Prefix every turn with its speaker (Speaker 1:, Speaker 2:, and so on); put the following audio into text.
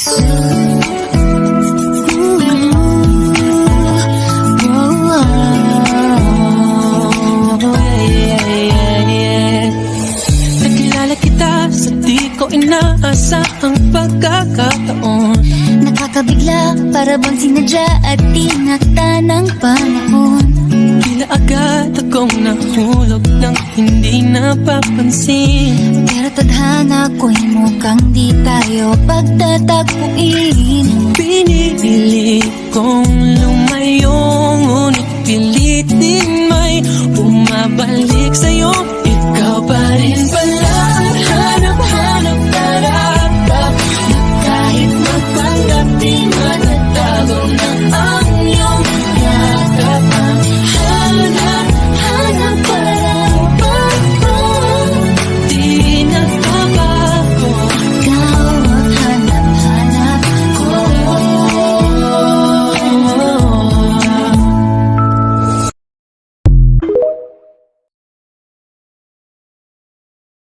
Speaker 1: Nakilala kita sa di ko inaasahang pagkakataon.
Speaker 2: Nakakabigla, para bang sinadya at tinakda ng panahon.
Speaker 1: Tila agad akong nahulog nang hindi napapansin.
Speaker 2: Pero tadhana ko'y mukhang di tayo pagtatagpuin.
Speaker 1: Pinili kong lumayo